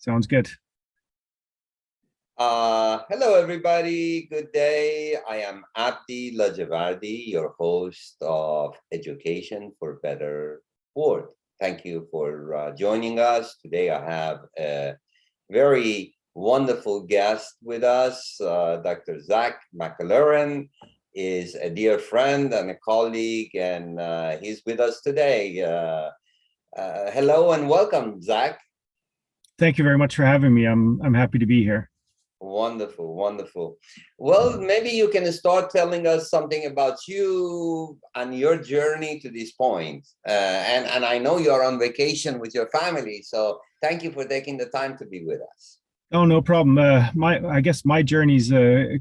Sounds good. Hello, everybody. Good day. I am Abdi Lajavardi, your host of Education for Better Board. Thank you for joining us. Today, I have a very wonderful guest with us. Dr. Zack McLaren is a dear friend and a colleague, and he's with us today. Hello and welcome, Zack. Thank you very much for having me. I'm happy to be here. Wonderful, wonderful. Well, maybe you can start telling us something about you and your journey to this point. And I know you're on vacation with your family, so thank you for taking the time to be with us. Oh, no problem. I guess my journey's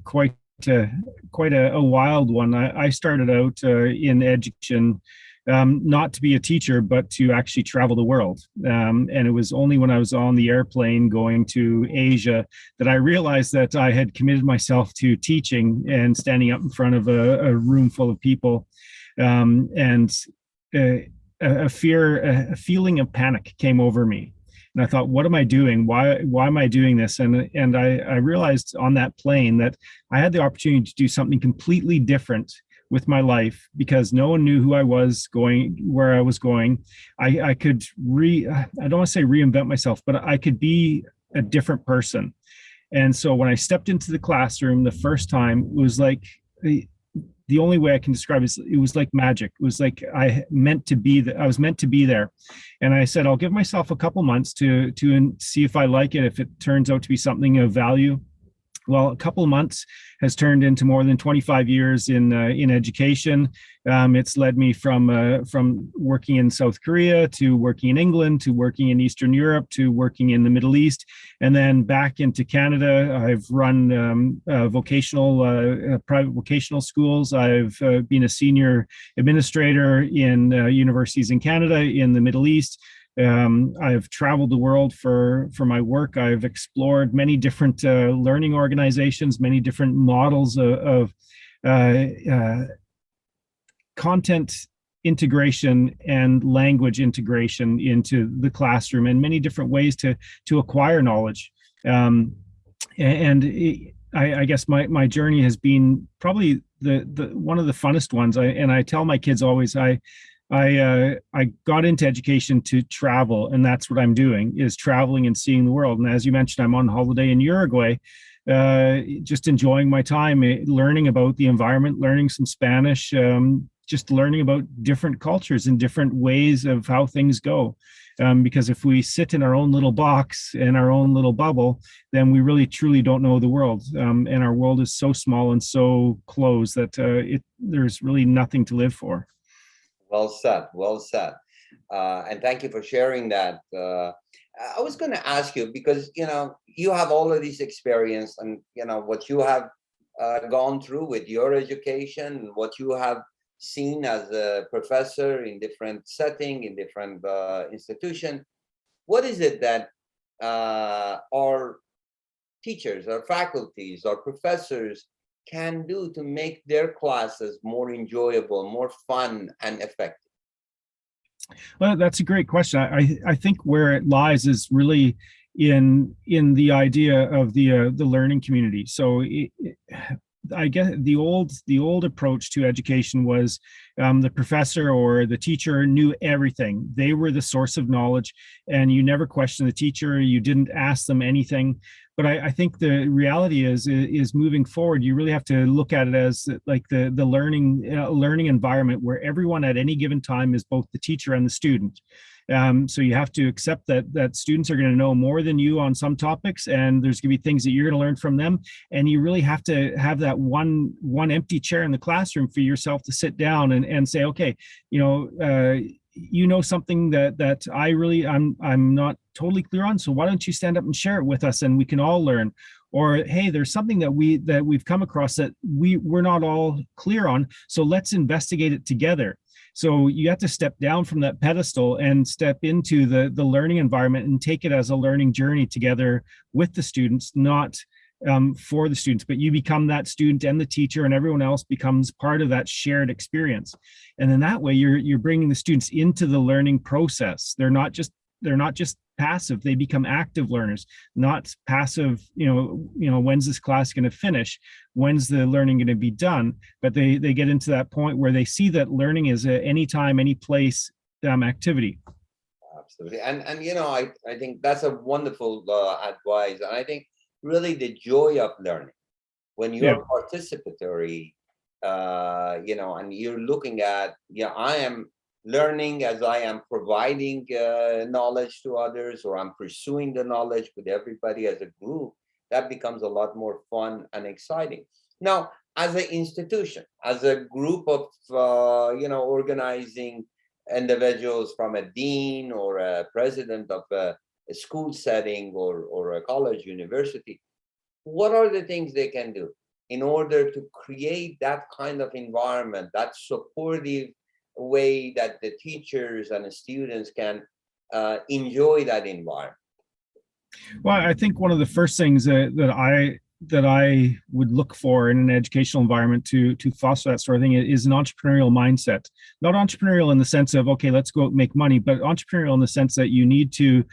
quite a wild one. I started out in education. Not to be a teacher, but to actually travel the world. And it was only when I was on the airplane going to Asia that I realized that I had committed myself to teaching and standing up in front of a room full of people. And a feeling of panic came over me. And I thought, what am I doing? Why am I doing this? And I realized on that plane that I had the opportunity to do something completely different with my life, because no one knew who I was going, where I was going. I could I don't want to say reinvent myself, but I could be a different person. And so when I stepped into the classroom the first time, it was like, the only way I can describe it is it was like magic. It was like I was meant to be there. And I said, I'll give myself a couple months to see if I like it, if it turns out to be something of value. Well, a couple of months has turned into more than 25 years in education. It's led me from working in South Korea to working in England to working in Eastern Europe to working in the Middle East, and then back into Canada. I've run private vocational schools. I've been a senior administrator in universities in Canada, in the Middle East. I've traveled the world for my work. I've explored many different learning organizations, many different models of content integration and language integration into the classroom, and many different ways to acquire knowledge. I guess my journey has been probably the one of the funnest ones. I tell my kids always, I got into education to travel, and that's what I'm doing, is traveling and seeing the world. And as you mentioned, I'm on holiday in Uruguay, just enjoying my time, learning about the environment, learning some Spanish, just learning about different cultures and different ways of how things go. Because if we sit in our own little box, in our own little bubble, then we really truly don't know the world. And our world is so small and so closed that there's really nothing to live for. Well said, well said. And thank you for sharing that. I was going to ask you, because, you have all of this experience, and, what you have gone through with your education, what you have seen as a professor in different setting, in different institution. What is it that our teachers, our faculties, our professors can do to make their classes more enjoyable, more fun, and effective? Well, that's a great question. I think where it lies is really in the idea of the learning community. So I guess the old approach to education was the professor or the teacher knew everything. They were the source of knowledge, and you never questioned the teacher. You didn't ask them anything. But I think the reality is moving forward, you really have to look at it as like the learning environment where everyone at any given time is both the teacher and the student. So you have to accept that students are going to know more than you on some topics, and there's going to be things that you're going to learn from them. And you really have to have that one empty chair in the classroom for yourself to sit down and say, okay, something that I'm not totally clear on, so why don't you stand up and share it with us, and we can all learn. Or, hey, there's something that we've come across that we're not all clear on, so let's investigate it together. So you have to step down from that pedestal and step into the learning environment and take it as a learning journey together with the students, not for the students, but you become that student, and the teacher and everyone else becomes part of that shared experience. And then that way you're bringing the students into the learning process. They're not just they're not just passive, they become active learners, not passive, when's this class going to finish, when's the learning going to be done, but they get into that point where they see that learning is a anytime, any place activity. Absolutely. And I think that's a wonderful advice. And I think really the joy of learning when Yeah. you're participatory, and you're looking at, I am learning as I am providing knowledge to others, or I'm pursuing the knowledge with everybody as a group, that becomes a lot more fun and exciting. Now, as an institution, as a group of, organizing individuals, from a dean or a president of a school setting, or a college university, what are the things they can do in order to create that kind of environment, that supportive way that the teachers and the students can enjoy that environment? Well, I think one of the first things that I would look for in an educational environment to foster that sort of thing is an entrepreneurial mindset. Not entrepreneurial in the sense of, okay, let's go out and make money, but entrepreneurial in the sense that you need to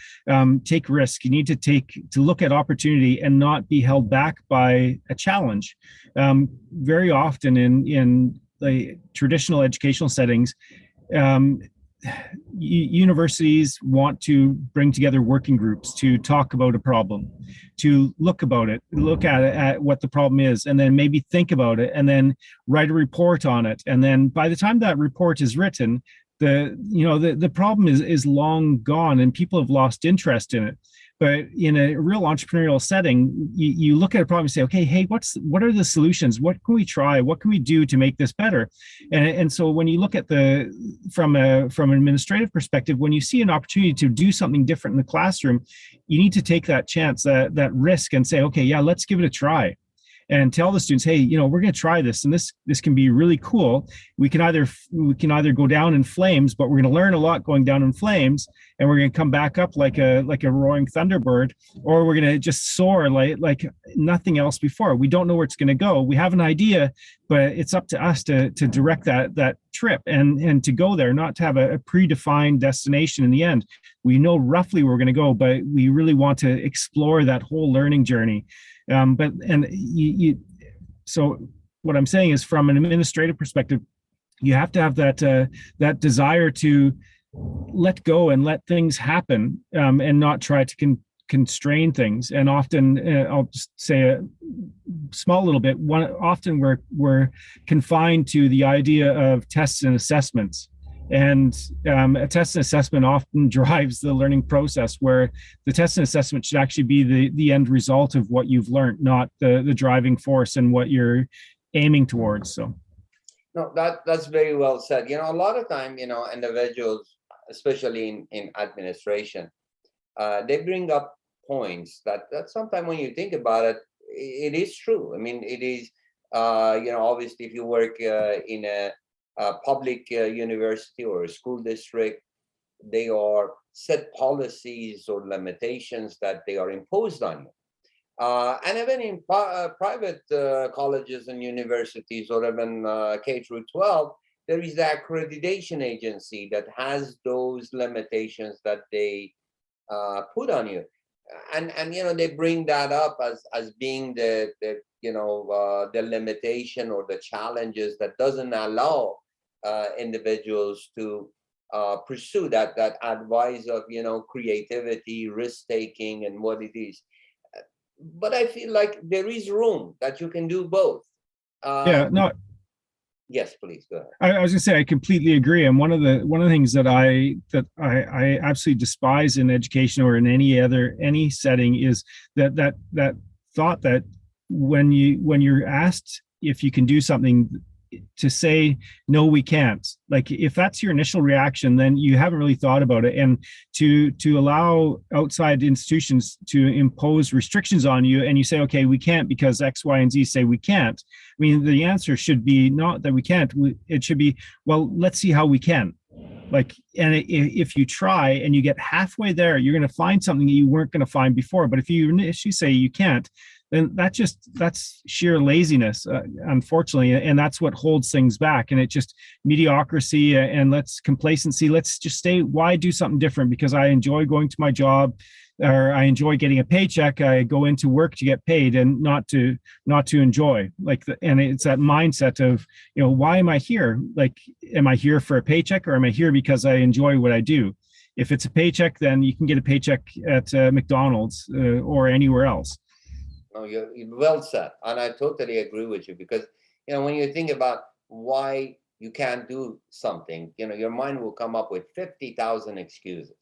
take risk. You need to look at opportunity and not be held back by a challenge. Very often in the traditional educational settings, universities want to bring together working groups to talk about a problem, to look at what the problem is, and then maybe think about it, and then write a report on it. And then by the time that report is written, the problem is long gone and people have lost interest in it. But in a real entrepreneurial setting, you look at a problem and say, okay, hey, what are the solutions? What can we try? What can we do to make this better? And so when you look at from an administrative perspective, when you see an opportunity to do something different in the classroom, you need to take that chance, that risk, and say, okay, yeah, let's give it a try. And tell the students, hey, we're going to try this, and this can be really cool. We can either go down in flames, but we're going to learn a lot going down in flames, and we're going to come back up like a roaring thunderbird, or we're going to just soar like nothing else before. We don't know where it's going to go. We have an idea, but it's up to us to direct that trip and to go there, not to have a predefined destination in the end. We know roughly where we're going to go, but we really want to explore that whole learning journey. So what I'm saying is, from an administrative perspective, you have to have that desire to let go and let things happen, and not try to constrain things. And often, I'll just say a small little bit. Often we're confined to the idea of tests and assessments. And a test and assessment often drives the learning process, where the test and assessment should actually be the end result of what you've learned, not the driving force and what you're aiming towards. So, no, that's very well said. A lot of time, individuals, especially in administration, they bring up points that sometimes when you think about it, it is true. I mean, it is, obviously, if you work in a public university or a school district, they are set policies or limitations that they are imposed on you. And even in private colleges and universities, or even K through 12, there is the accreditation agency that has those limitations that they put on you. And they bring that up as being the limitation or the challenges that doesn't allow individuals to pursue that advice of creativity, risk taking, and what it is. But I feel like there is room that you can do both. Yeah, no. Yes, please go ahead. I was going to say, I completely agree. And one of the things that I absolutely despise in education or in any setting is that thought that when you're asked if you can do something, to say no, we can't. Like, if that's your initial reaction, then you haven't really thought about it. And to allow outside institutions to impose restrictions on you, and you say, okay, we can't because X, Y, and Z say we can't. I mean, the answer should be not that we can't. It should be, well, let's see how we can. Like, and if you try and you get halfway there, you're going to find something that you weren't going to find before. But if you initially say you can't, then that's sheer laziness, unfortunately, and that's what holds things back. And it just mediocrity and let's complacency. Let's just stay. Why do something different? Because I enjoy going to my job, or I enjoy getting a paycheck. I go into work to get paid, and not to enjoy. And it's that mindset of, why am I here? Like, am I here for a paycheck, or am I here because I enjoy what I do? If it's a paycheck, then you can get a paycheck at McDonald's or anywhere else. No, you're well said, and I totally agree with you, because when you think about why you can't do something, your mind will come up with 50,000 excuses.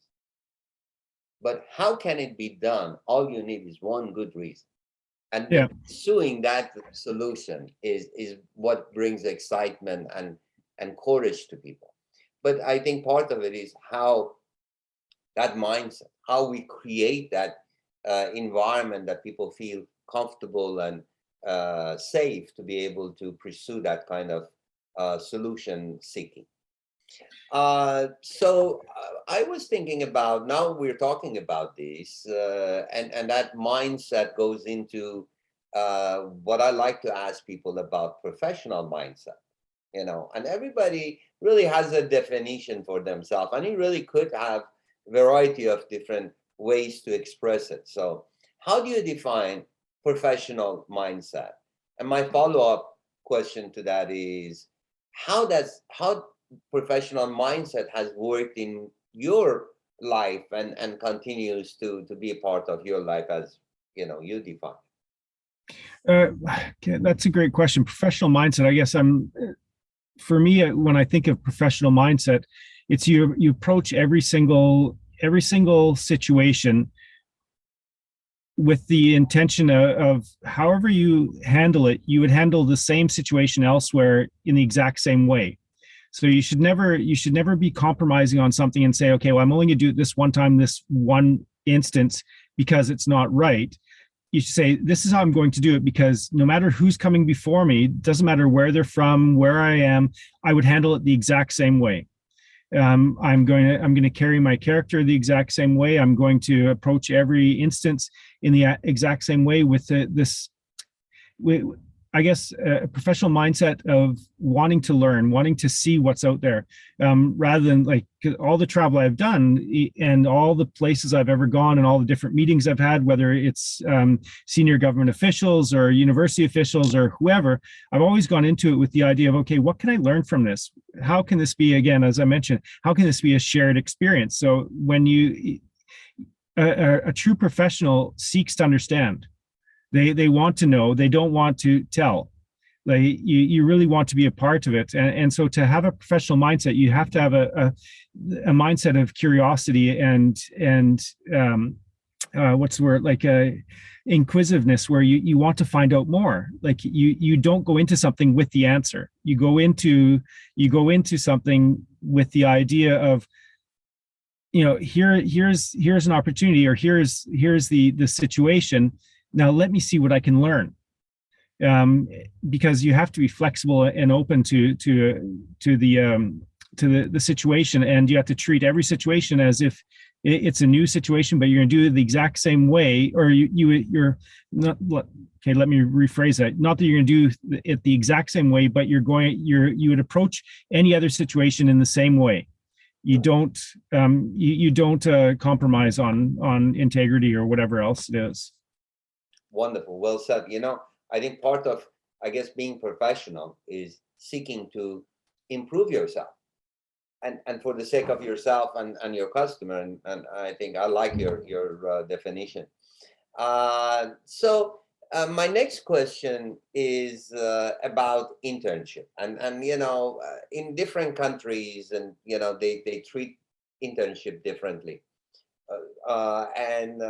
But how can it be done? All you need is one good reason, and Yeah. pursuing that solution is what brings excitement and courage to people. But I think part of it is how that mindset, how we create that environment that people feel comfortable and safe to be able to pursue that kind of solution seeking. I was thinking about, now we're talking about this, and that mindset goes into what I like to ask people about professional mindset, and everybody really has a definition for themselves, and it really could have a variety of different ways to express it. So how do you define professional mindset? And my follow-up question to that is, how professional mindset has worked in your life and continues to be a part of your life as you define? Okay, that's a great question. Professional mindset. I guess for me, when I think of professional mindset, it's you approach every single situation with the intention of however you handle it, you would handle the same situation elsewhere in the exact same way. So you should never be compromising on something and say, okay, well, I'm only going to do it this one time, this one instance, because it's not right. You should say, this is how I'm going to do it, because no matter who's coming before me, doesn't matter where they're from, where I am, I would handle it the exact same way. I'm going to carry my character the exact same way. I'm going to approach every instance in the exact same way with this, I guess, a professional mindset of wanting to learn, wanting to see what's out there, rather than like all the travel I've done and all the places I've ever gone and all the different meetings I've had, whether it's senior government officials or university officials or whoever. I've always gone into it with the idea of, okay, what can I learn from this? How can this be, again, as I mentioned, how can this be a shared experience? So when a true professional seeks to understand. They want to know. They don't want to tell. Like you really want to be a part of it. And so to have a professional mindset, you have to have a mindset of curiosity and what's the word, like inquisitiveness, where you want to find out more. Like you don't go into something with the answer. You go into something with the idea of, here's an opportunity, or here's the situation. Now let me see what I can learn, because you have to be flexible and open to the situation, and you have to treat every situation as if it's a new situation, but you're going to do it the exact same way, or you're not. Okay, let me rephrase that. Not that you're going to do it the exact same way, but you would approach any other situation in the same way. You don't compromise on integrity or whatever else it is. Wonderful. Well said. I think part of, I guess, being professional is seeking to improve yourself, and for the sake of yourself and your customer. And I think I like your definition. My next question is about internship, and in different countries, and they treat internship differently, and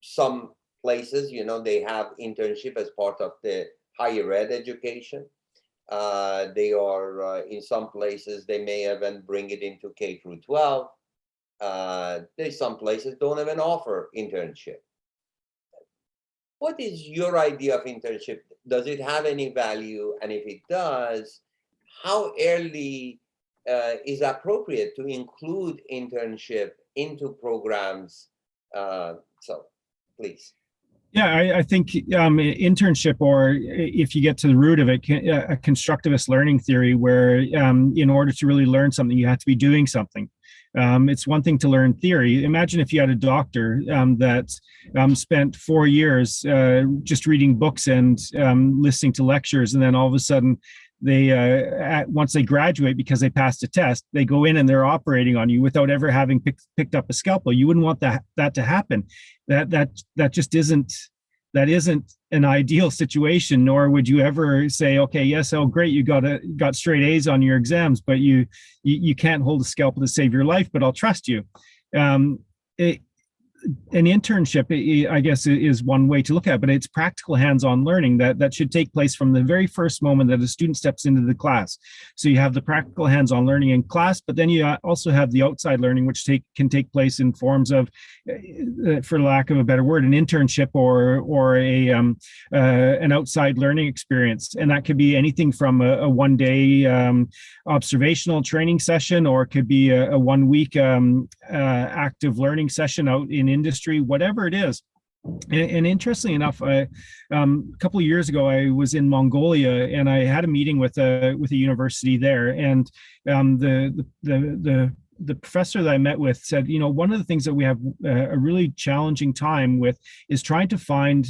some places, they have internship as part of the higher ed education. They are in some places they may even bring it into K through 12. There's some places don't even offer internship. What is your idea of internship? Does it have any value? And if it does, how early is appropriate to include internship into programs? So please. Yeah, I think internship, or if you get to the root of it, a constructivist learning theory, where in order to really learn something, you have to be doing something. It's one thing to learn theory. Imagine if you had a doctor that spent 4 years just reading books and listening to lectures, and then all of a sudden they once they graduate because they passed a test, they go in and they're operating on you without ever having picked up a scalpel. You wouldn't want that to happen. That just isn't an ideal situation. Nor would you ever say, okay, yes, oh great, you got straight A's on your exams, but you can't hold a scalpel to save your life, but I'll trust you. um, it, an internship, I guess, is one way to look at it, but it's practical hands-on learning that should take place from the very first moment that a student steps into the class. So you have the practical hands-on learning in class, but then you also have the outside learning, which can take place in forms of, for lack of a better word, an internship, or an outside learning experience. And that could be anything from a one-day observational training session, or it could be a 1 week active learning session out in industry, whatever it is. And interestingly enough, a couple of years ago, I was in Mongolia, and I had a meeting with a university there. And the professor that I met with said, one of the things that we have a really challenging time with is trying to find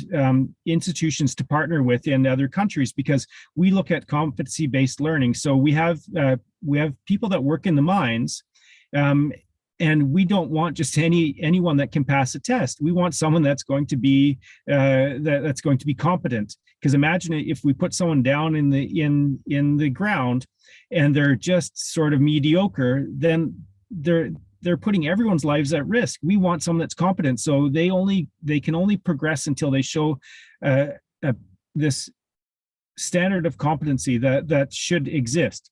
institutions to partner with in other countries, because we look at competency-based learning. So we have people that work in the mines, and we don't want just anyone that can pass a test. We want someone that's going to be that's going to be competent. Because imagine if we put someone down in the ground and they're just sort of mediocre, then they're putting everyone's lives at risk. We want someone that's competent, so they can only progress until they show this standard of competency that should exist.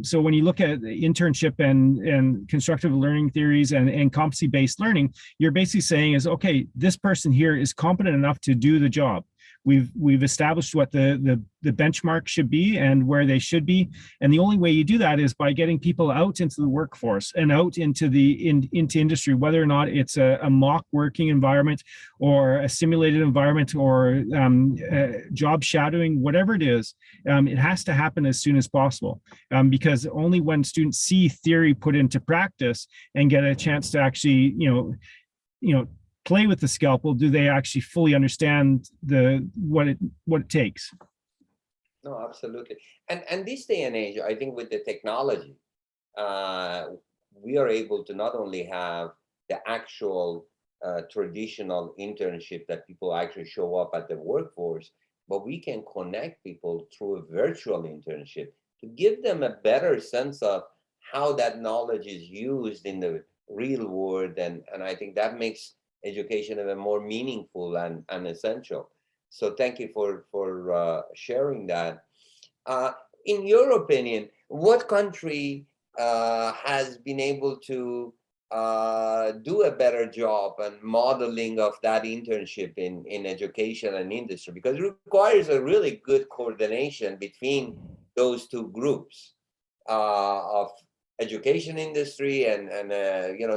So when you look at internship and constructive learning theories and competency-based learning, you're basically saying is, okay, this person here is competent enough to do the job. We've established what the benchmark should be and where they should be, and the only way you do that is by getting people out into the workforce and out into into industry, whether or not it's a mock working environment or a simulated environment or job shadowing, whatever it is. It has to happen as soon as possible, because only when students see theory put into practice and get a chance to actually play with the scalpel do they actually fully understand what it takes. No, absolutely. And this day and age, I think with the technology, we are able to not only have the actual traditional internship that people actually show up at the workforce, but we can connect people through a virtual internship to give them a better sense of how that knowledge is used in the real world. And I think that makes education even more meaningful and essential. So thank you for sharing that. In your opinion, what country has been able to do a better job and modeling of that internship in education and industry? Because it requires a really good coordination between those two groups of education industry and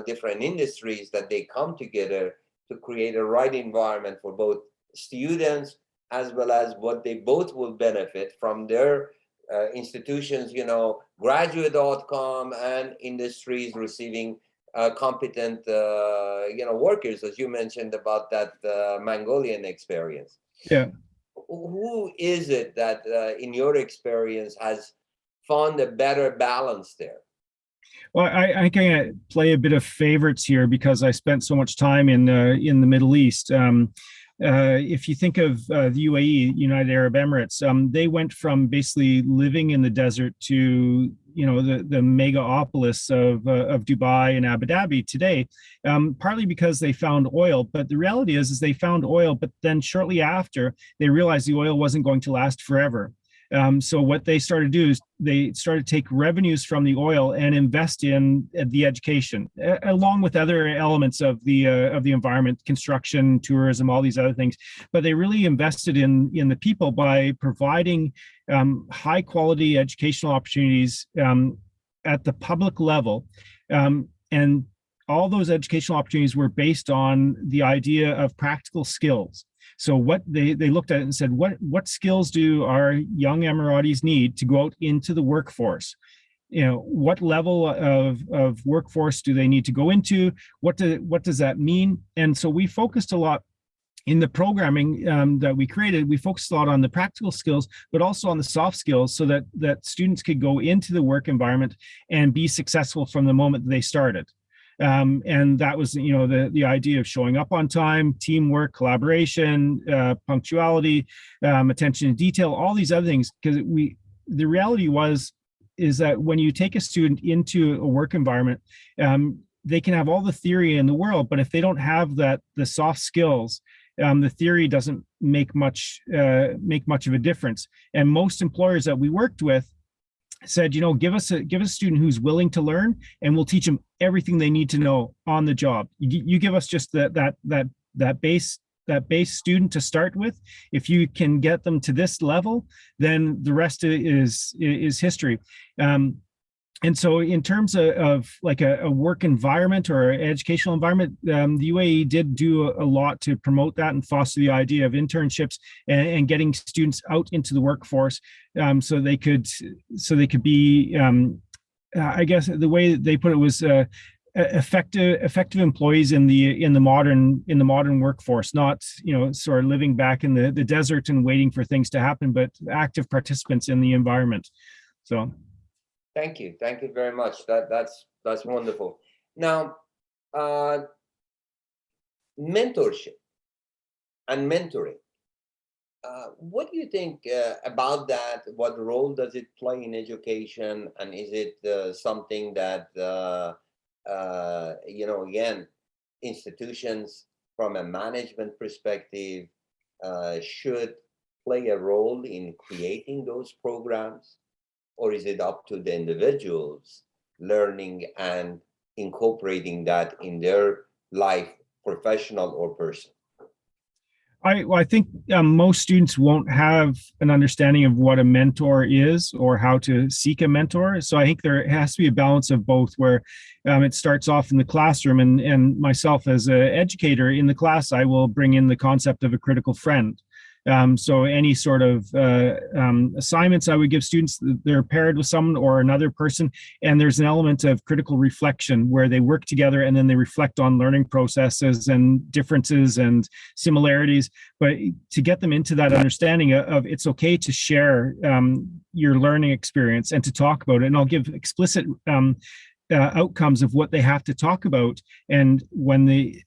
different industries, that they come together to create a right environment for both students as well as what they both will benefit from their institutions, graduate outcome, and industries receiving competent workers, as you mentioned about that Mongolian experience. Yeah. Who is it that in your experience has found a better balance there? Well, I can play a bit of favorites here because I spent so much time in the Middle East. If you think of the UAE, United Arab Emirates, they went from basically living in the desert to the megapolis of Dubai and Abu Dhabi today, partly because they found oil. But the reality is they found oil, but then shortly after they realized the oil wasn't going to last forever. So what they started to do is they started to take revenues from the oil and invest in the education, along with other elements of the environment, construction, tourism, all these other things. But they really invested in the people by providing high quality educational opportunities at the public level, and all those educational opportunities were based on the idea of practical skills. So what they looked at it and said, what skills do our young Emiratis need to go out into the workforce? What level of workforce do they need to go into? What does that mean? And so we focused a lot in the programming that we created. We focused a lot on the practical skills, but also on the soft skills, so that students could go into the work environment and be successful from the moment they started. And that was, the idea of showing up on time, teamwork, collaboration, punctuality, attention to detail, all these other things. Because the reality is that when you take a student into a work environment, they can have all the theory in the world, but if they don't have the soft skills, the theory doesn't make much of a difference. And most employers that we worked with said, give us a student who's willing to learn, and we'll teach them everything they need to know on the job. You give us just that base student to start with. If you can get them to this level, then the rest is history. And so in terms of like a work environment or educational environment, the UAE did do a lot to promote that and foster the idea of internships and getting students out into the workforce, so they could be, I guess the way they put it was, effective employees in the modern workforce, not sort of living back in the desert and waiting for things to happen, but active participants in the environment. So. Thank you very much. That's wonderful. Now, mentorship and mentoring. What do you think about that? What role does it play in education? And is it something that again, institutions from a management perspective should play a role in creating those programs? Or is it up to the individuals learning and incorporating that in their life, professional or personal? I think most students won't have an understanding of what a mentor is or how to seek a mentor. So I think there has to be a balance of both, where it starts off in the classroom, and myself as an educator in the class, I will bring in the concept of a critical friend. So any sort of assignments I would give students, they're paired with someone or another person, and there's an element of critical reflection where they work together and then they reflect on learning processes and differences and similarities. But to get them into that understanding of it's okay to share your learning experience and to talk about it, and I'll give explicit outcomes of what they have to talk about. And when they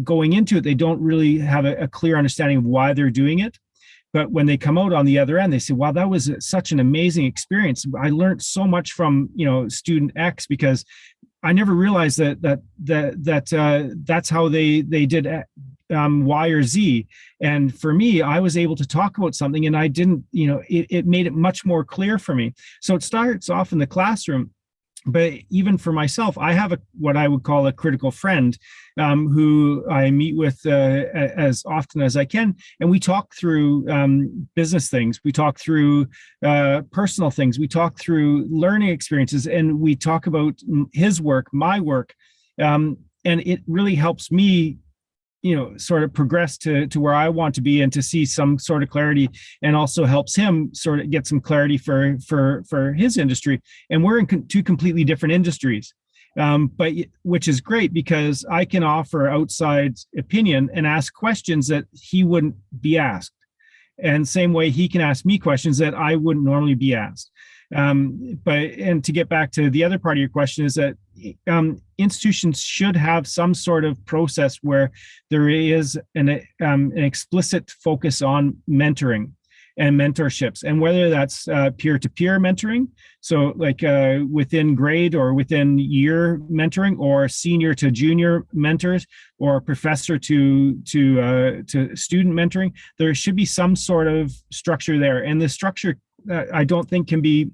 going into it, they don't really have a clear understanding of why they're doing it. But when they come out on the other end, they say, wow, that was such an amazing experience. I learned so much from, student X, because I never realized that's how they did Y or Z. And for me, I was able to talk about something, and I didn't, it made it much more clear for me. So it starts off in the classroom. But even for myself, I have what I would call a critical friend, who I meet with as often as I can. And we talk through business things. We talk through personal things. We talk through learning experiences, and we talk about his work, my work. And it really helps me sort of progress to where I want to be and to see some sort of clarity, and also helps him sort of get some clarity for his industry. And we're in two completely different industries, but which is great because I can offer outside opinion and ask questions that he wouldn't be asked. And same way he can ask me questions that I wouldn't normally be asked. And to get back to the other part of your question is that institutions should have some sort of process where there is an explicit focus on mentoring and mentorships, and whether that's peer-to-peer mentoring, so like within grade or within year mentoring, or senior to junior mentors, or professor to student mentoring. There should be some sort of structure there, and the structure I don't think can be.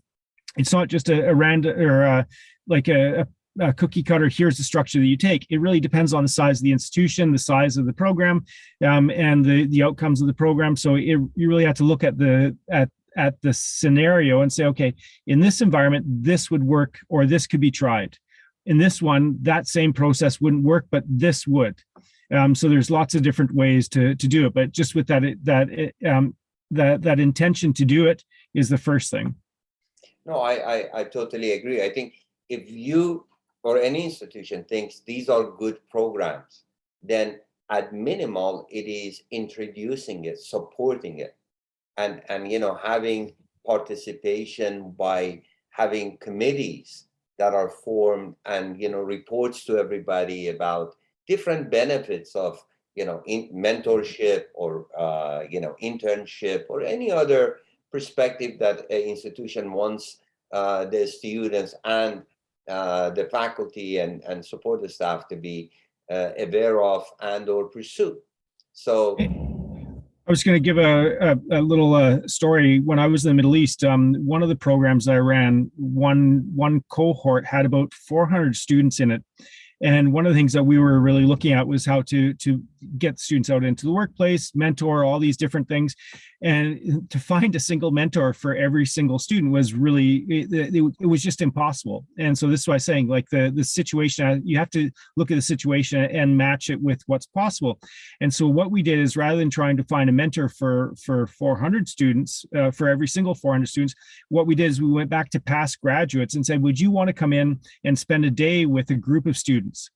It's not just a random or like a cookie cutter. Here's the structure that you take. It really depends on the size of the institution, the size of the program, and the outcomes of the program. So you really have to look at the scenario and say, okay, in this environment, this would work, or this could be tried. In this one, that same process wouldn't work, but this would. So there's lots of different ways to do it, but just with that intention to do it is the first thing. No, I totally agree. I think if you or any institution thinks these are good programs, then at minimal it is introducing it, supporting it, and having participation by having committees that are formed, and reports to everybody about different benefits of mentorship, or internship, or any other perspective that an institution wants the students and the faculty and support the staff to be aware of and or pursue. So I was going to give a little story. When I was in the Middle East, one of the programs I ran, one cohort had about 400 students in it. And one of the things that we were really looking at was how to get students out into the workplace, mentor, all these different things. And to find a single mentor for every single student was really, it was just impossible. And so this is why I'm saying, like, the situation, you have to look at the situation and match it with what's possible. And so what we did is, rather than trying to find a mentor for 400 students, for every single 400 students, what we did is we went back to past graduates and said, would you want to come in and spend a day with a group of students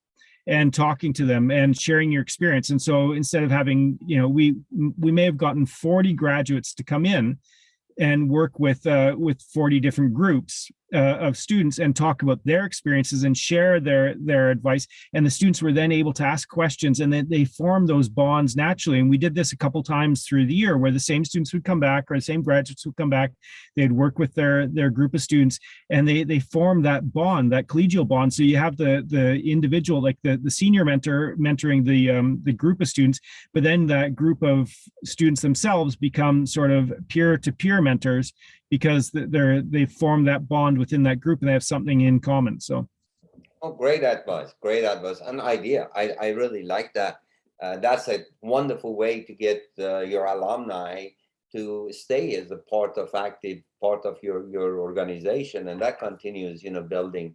and talking to them and sharing your experience? And so instead of having, we may have gotten 40 graduates to come in and work with 40 different groups of students and talk about their experiences and share their advice. And the students were then able to ask questions, and then they formed those bonds naturally. And we did this a couple times through the year, where the same students would come back, or the same graduates would come back. They'd work with their group of students, and they formed that bond, that collegial bond. So you have the individual, like the senior mentor mentoring the group of students, but then that group of students themselves become sort of peer-to-peer mentors, because they form that bond within that group and they have something in common. So, oh, great advice, an idea. I really like that. That's a wonderful way to get your alumni to stay as a active part of your organization, and that continues building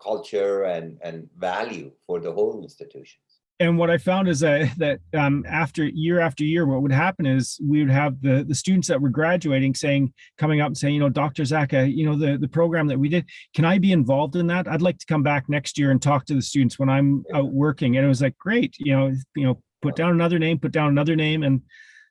culture and value for the whole institution. And what I found is that after year, what would happen is we would have the students that were graduating coming up and saying, Dr. Zack, the program that we did, can I be involved in that? I'd like to come back next year and talk to the students when I'm out working. And it was like, great, put down another name, and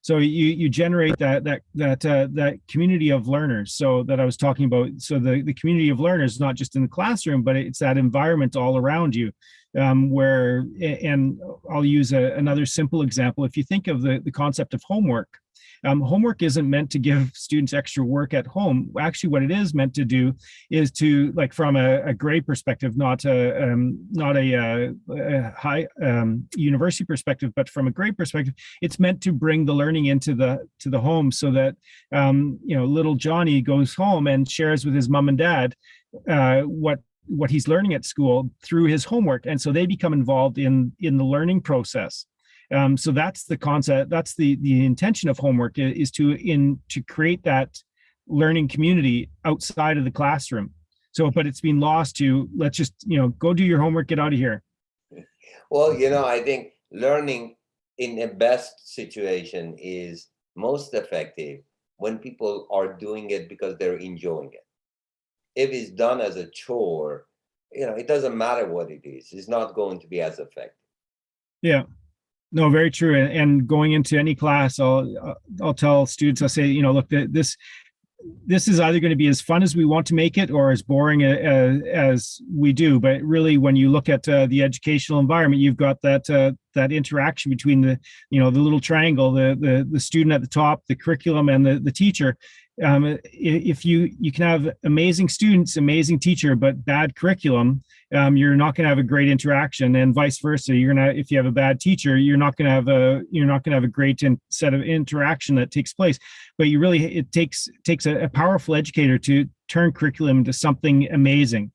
so you generate that community of learners. So that I was talking about. So the community of learners is not just in the classroom, but it's that environment all around you. Where, and I'll use another simple example. If you think of the concept of homework, homework isn't meant to give students extra work at home. Actually, what it is meant to do is to, like, from a grade perspective, not a high university perspective, but from a grade perspective, it's meant to bring the learning into the home, so that little Johnny goes home and shares with his mom and dad what he's learning at school through his homework, and so they become involved in the learning process. So that's the concept. That's the intention of homework, is to create that learning community outside of the classroom. So, but it's been lost to, let's just go do your homework, get out of here. Well, I think learning in the best situation is most effective when people are doing it because they're enjoying it. If it's done as a chore, it doesn't matter what it is. It's not going to be as effective. Yeah, no, very true. And going into any class, I'll tell students, I'll say, look, this is either going to be as fun as we want to make it, or as boring as we do. But really, when you look at the educational environment, you've got that interaction between the little triangle, the student at the top, the curriculum, and the teacher. If you can have amazing students, amazing teacher, but bad curriculum, you're not going to have a great interaction, and vice versa. If you have a bad teacher, you're not going to have a great set of interaction that takes place. But it takes a powerful educator to turn curriculum into something amazing.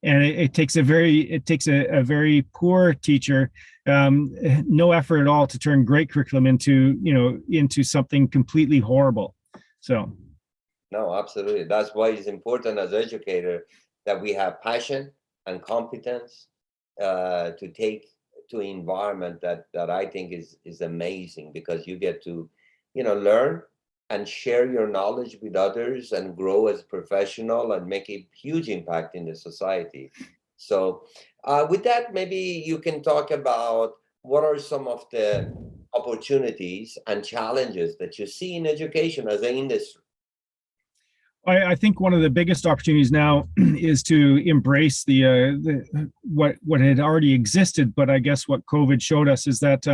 And it takes a very poor teacher, no effort at all, to turn great curriculum into something completely horrible. So. No, absolutely. That's why it's important as educator that we have passion and competence to take to an environment that I think is amazing, because you get to, learn and share your knowledge with others and grow as a professional and make a huge impact in the society. So with that, maybe you can talk about what are some of the opportunities and challenges that you see in education as an industry. I think one of the biggest opportunities now is to embrace the what had already existed, but I guess what COVID showed us is that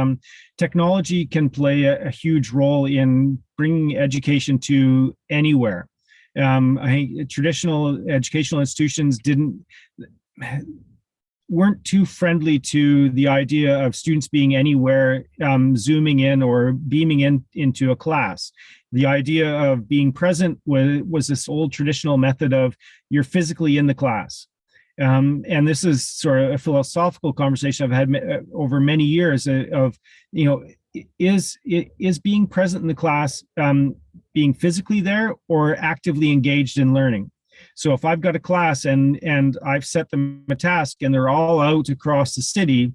technology can play a huge role in bringing education to anywhere. I think traditional educational institutions weren't too friendly to the idea of students being anywhere, zooming in or beaming into a class. The idea of being present was this old traditional method of you're physically in the class. And this is sort of a philosophical conversation I've had over many years of, is being present in the class being physically there or actively engaged in learning? So if I've got a class and I've set them a task and they're all out across the city,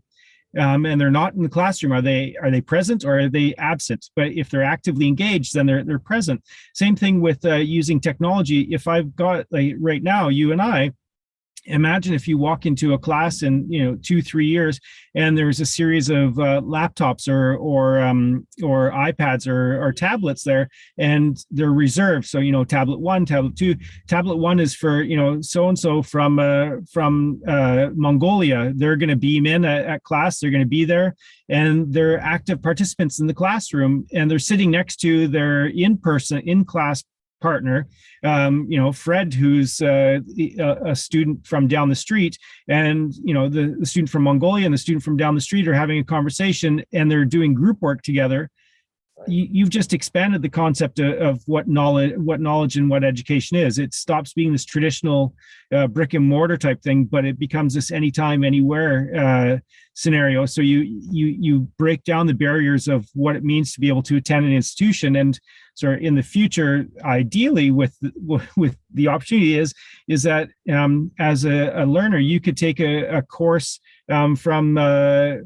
and they're not in the classroom, are they present or are they absent? But if they're actively engaged, then they're present. Same thing with using technology. If I've got, like right now, you and I, imagine if you walk into a class in 2-3 years and there's a series of laptops or iPads or tablets there, and they're reserved. So tablet 1, tablet 2. Tablet 1 is for so and so from Mongolia. They're going to beam in at class. They're going to be there, and they're active participants in the classroom, and they're sitting next to their in class partner, Fred, who's a student from down the street, and the student from Mongolia and the student from down the street are having a conversation, and they're doing group work together. You've just expanded the concept of what knowledge and what education is. It stops being this traditional brick and mortar type thing, but it becomes this anytime, anywhere scenario. So you break down the barriers of what it means to be able to attend an institution. And so in the future, ideally, with the opportunity is that as a learner, you could take a course from a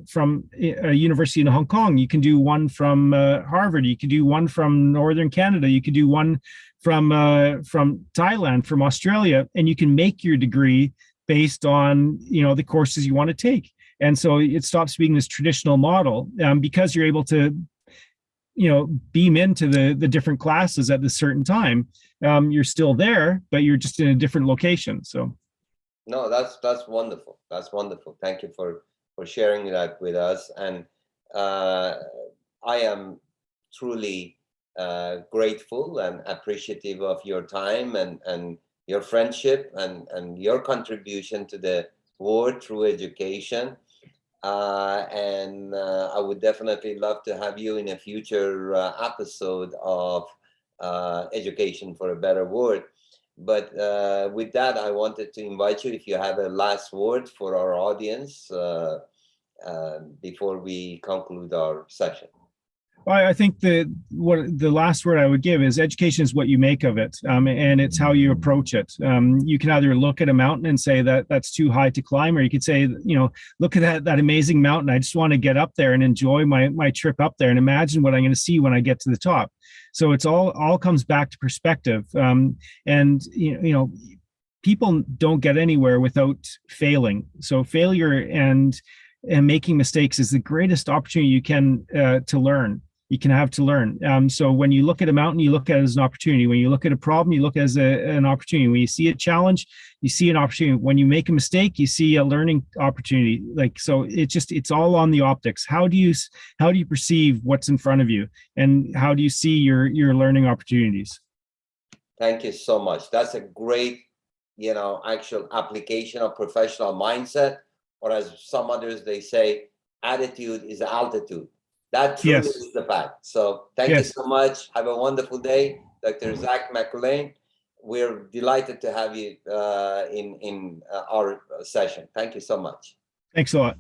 university in Hong Kong. You can do one from Harvard. You could do one from Northern Canada. You could do one from Thailand, from Australia, and you can make your degree based on the courses you want to take. And so it stops being this traditional model because you're able to beam into the different classes at a certain time. You're still there, but you're just in a different location. So. No, that's wonderful. That's wonderful. Thank you for sharing that with us. And I am truly grateful and appreciative of your time and your friendship and your contribution to the world through education. And I would definitely love to have you in a future episode of Education for a Better World. But with that, I wanted to invite you, if you have a last word for our audience before we conclude our session. Well, I think the last word I would give is education is what you make of it, and it's how you approach it. You can either look at a mountain and say that that's too high to climb, or you could say, look at that amazing mountain. I just want to get up there and enjoy my trip up there and imagine what I'm going to see when I get to the top. So it's all comes back to perspective, and people don't get anywhere without failing. So failure and making mistakes is the greatest opportunity you can to learn. You can have to learn. So when you look at a mountain, you look at it as an opportunity. When you look at a problem, you look at it as an opportunity. When you see a challenge, you see an opportunity. When you make a mistake, you see a learning opportunity. So it's all on the optics. How do you perceive what's in front of you, and how do you see your learning opportunities? Thank you so much. That's a great, actual application of professional mindset, or as some others they say, attitude is altitude. That truly is the fact. So thank you so much. Have a wonderful day, Dr. Zack McLaren. We're delighted to have you in our session. Thank you so much. Thanks a lot.